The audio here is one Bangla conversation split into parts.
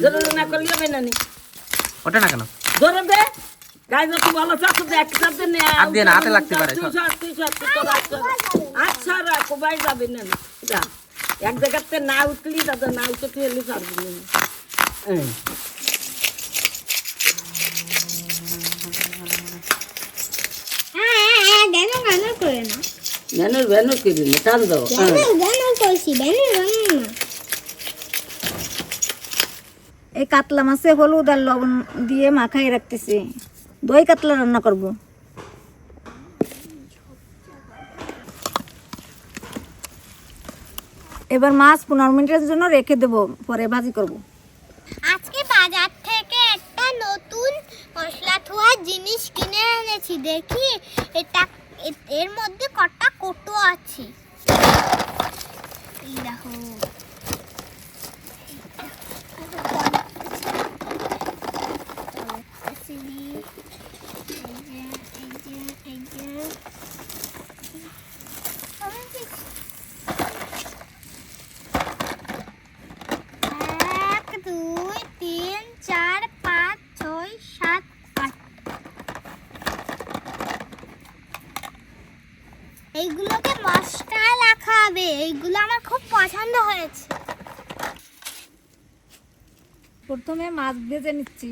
জোরে না করলে হবে না নি ওটা না কেন জোরে দে গাই যত ভালো চাচ্ছ দেখ চাপতে নে আর দিয়ে না হাতে লাগতে পারে আচ্ছা রাখো বাই যাবে না যা এক জায়গাতে না উঠলি তাদের না উঠে তুই এলি পারবি না ব্যানার ব্যানার করি না টান দাও এই কাতলা মাছে হলুদ আর লবণ দিয়ে মাখাই রাখতেছি দই কাতলা রান্না করব এবার মাছ 15 মিনিটের জন্য রেখে দেব পরে ভাজি করব আজকে বাজার থেকে একটা নতুন মশলা ধোয়া জিনিস কিনে এনেছি দেখি এটা এর মধ্যে কটা কৌটো আছে এই দেখো এইগুলোকে মশলা রাখা হবে এইগুলো আমার খুব পছন্দ হয়েছে প্রথমে মাছ ভেজে নিচ্ছি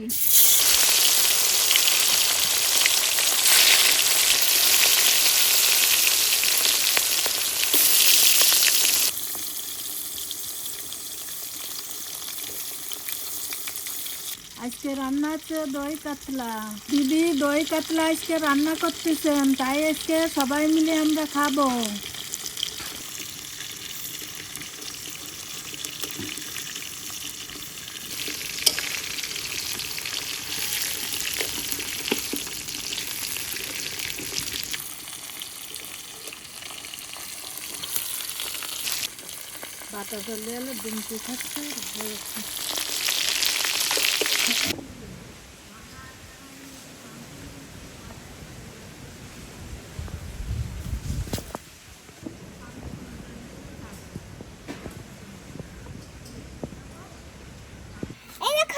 আজকে রান্না হচ্ছে দই কাতলা দিদি দই কাতলা আজকে রান্না করতেছেন তাই আজকে সবাই মিলে আমরা খাবো বাটা চলে এলে ডিমটি থাকছে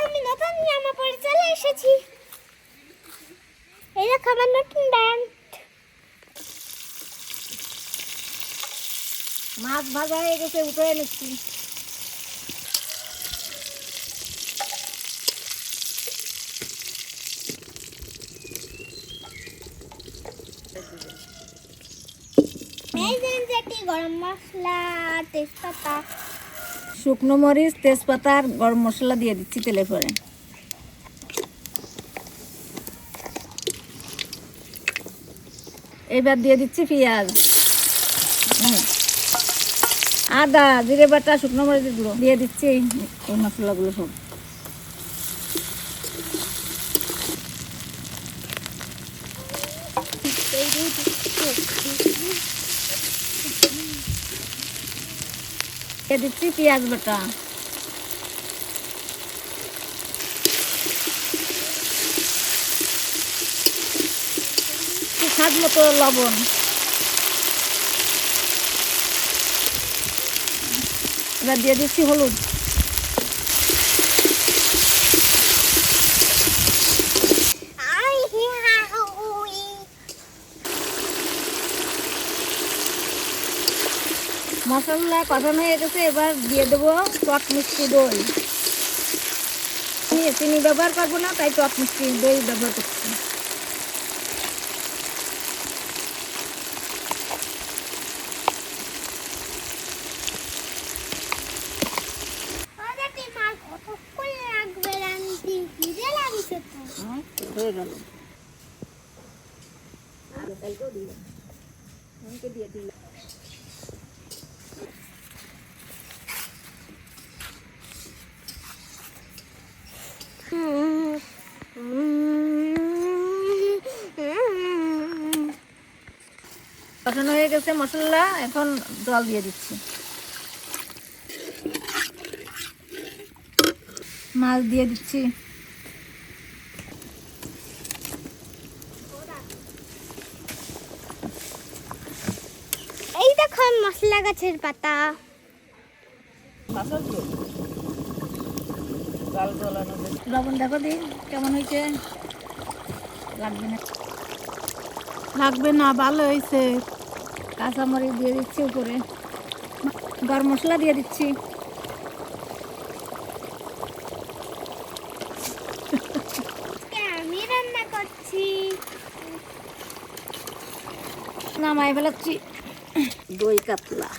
আমি নতুন জামা পরে চলে এসেছি এই দেখো আমার নতুন ব্যান্ড মাছ ভাজা হয়ে গেছে উঠে নিচ্ছি এই যে গরম মশলা তেজপাতা শুকনো মরিচ তেজপাতা আর গরম মশলা দিয়ে দিচ্ছি তেলে পরে এবার দিয়ে দিচ্ছি পেঁয়াজ আদা জিরে বাটা শুকনো মরিচের গুঁড়ো দিয়ে দিচ্ছি এই মশলাগুলো সব দিয়ে দিচ্ছি পেঁয়াজ বাটা স্বাদ মতো লবণ এবার দিয়ে দিচ্ছি হলুদ মশলা কষানো হয়ে গেছে এবার দিয়ে দেবো টক মিষ্টি দই চিনি ব্যবহার করবো না তাই টক মিষ্টি দই ব্যবহার করছি হয়ে গেল দিয়ে দিলাম কষানো হয়ে গেছে মশলা এখন জল দিয়ে দিচ্ছি মাছ দিয়ে দিচ্ছি এই দেখো মশলা গাছের পাতা জাল জ্বলানো যায়। লবণ দেখো দি কেমন হয়েছে। লাগবে না, লাগবে না, ভালো হয়েছে। কাঁচামরিচ দিয়ে দিচ্ছি উপরে, গরম মশলা দিয়ে দিচ্ছি। আমি রান্না করছি। নামাই ফেলাচ্ছি। দই কাতলা।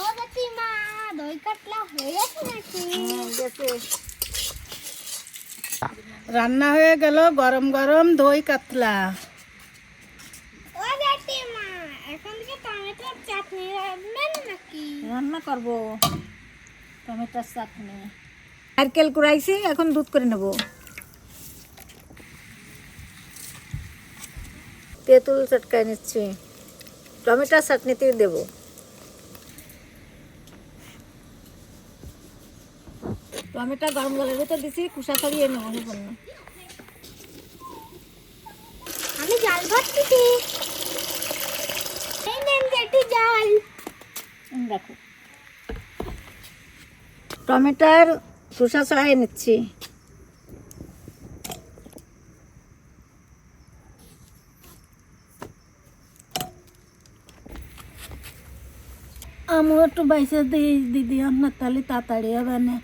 ও জেঠিমা, দই কাতলা হয়ে গেছে নাকি? গেছে। রান্না হয়ে গেল গরম গরম দই কাতলা। ও জেঠিমা, এখন থেকে টমেটোর চাটনি রাখবেন নাকি? রান্না করব টমেটোর চাটনি। নারকেল কুড়াইছি, এখন দুধ করে নেব। তেঁতুল চটকায় নিচ্ছি, টমেটোর চাটনিতে দেব। টমেটো গরম জলের ভিতর দিছি, কুসা ছড়িয়ে নেব। আমি জাল ভরতেছি। এই নেন জেঠি জাল। দেখো টমেটোর খোসা ছাড়িয়ে নিচ্ছি। আমিও একটু বাইসে দিই দিদি, আপনার তাহলে তাড়াতাড়ি হবে না।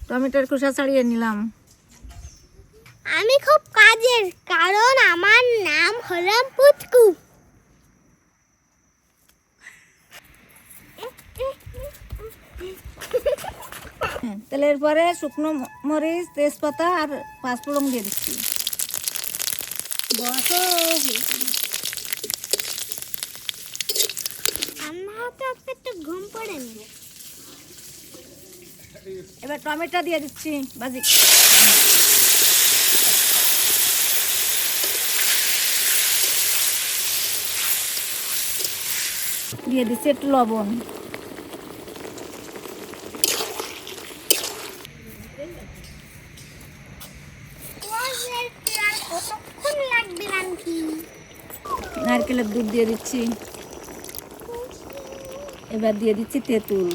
টমেটোর খোসা ছাড়িয়ে নিলাম। আমি খুব কাজের, কারণ আমার নাম হলো পুচকু। তেলের পরে শুকনো মরিচ, তেজপাতা আর পাঁচফোড়ন দিয়ে দিচ্ছি। আমার হাতে আজকে একটু ঘুম পড়েনি। এবার টমেটো দিয়ে দিচ্ছি বাজি। দিয়ে দিচ্ছি একটু লবণ। কতক্ষণ লাগবে রান্তি? নারকেলের দুধ দিয়ে দিচ্ছি। এবার দিয়ে দিচ্ছি তেঁতুল।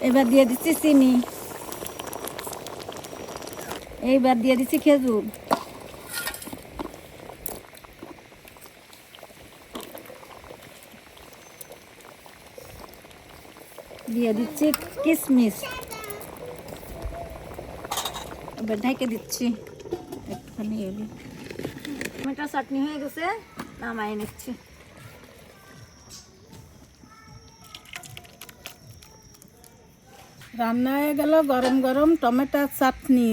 এবার দিয়ে দিচ্ছি চিনি। এইবার দিয়ে দিচ্ছি খেজুর। দিয়ে দিচ্ছি কিশমিশ। এবার ঢেকে দিচ্ছি একটুখানি। টমেটো চাটনি হয়ে গেছে, নামাই নিচ্ছি। রান্না হয়ে গেল গরম গরম টমেটোর চাটনি।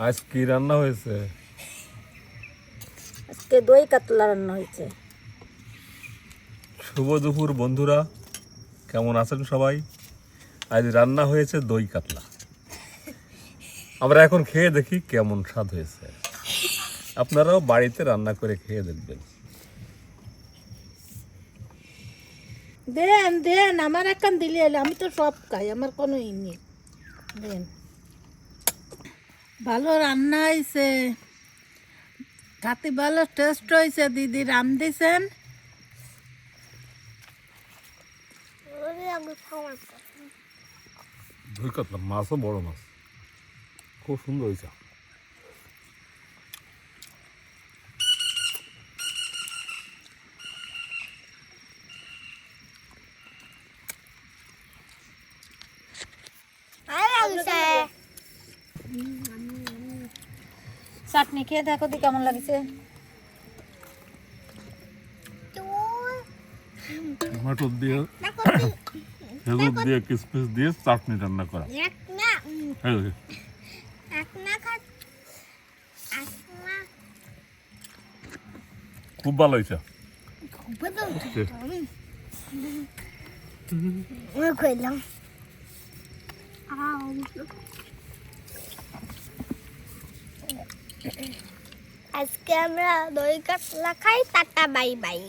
আজ কি রান্না হয়েছে? আজকে দই কাতলা রান্না হয়েছে। শুভ দুপুর বন্ধুরা, কেমন আছেন সবাই? আজ রান্না হয়েছে দই কাতলা। আমরা এখন খেয়ে দেখি কেমন স্বাদ হয়েছে। আপনারাও বাড়িতে রান্না করে খেয়ে দেখবেন। দেন দেন, আমার এখন দিলে এলে, আমি তো সব খাই, আমার কোনো ই নেই। দেন। ভালো রান্না হয়েছে, খাতে ভালো টেস্ট হয়েছে। দিদি রান দিয়েছেন। দই কাতলা মাছও বড় মাছ, খুব সুন্দর হয়েছে। চাটনি খেয়ে দেখো দি কেমন লাগছে। টমেটো দিয়ে, খেজুর দিয়ে, কিশমিশ দিয়ে চাটনি রান্না করা। খুব ভালো হয়েছে। খুব ভালো। আজকে আমরা দই কাতলা খাই, টাটা বাই বাই।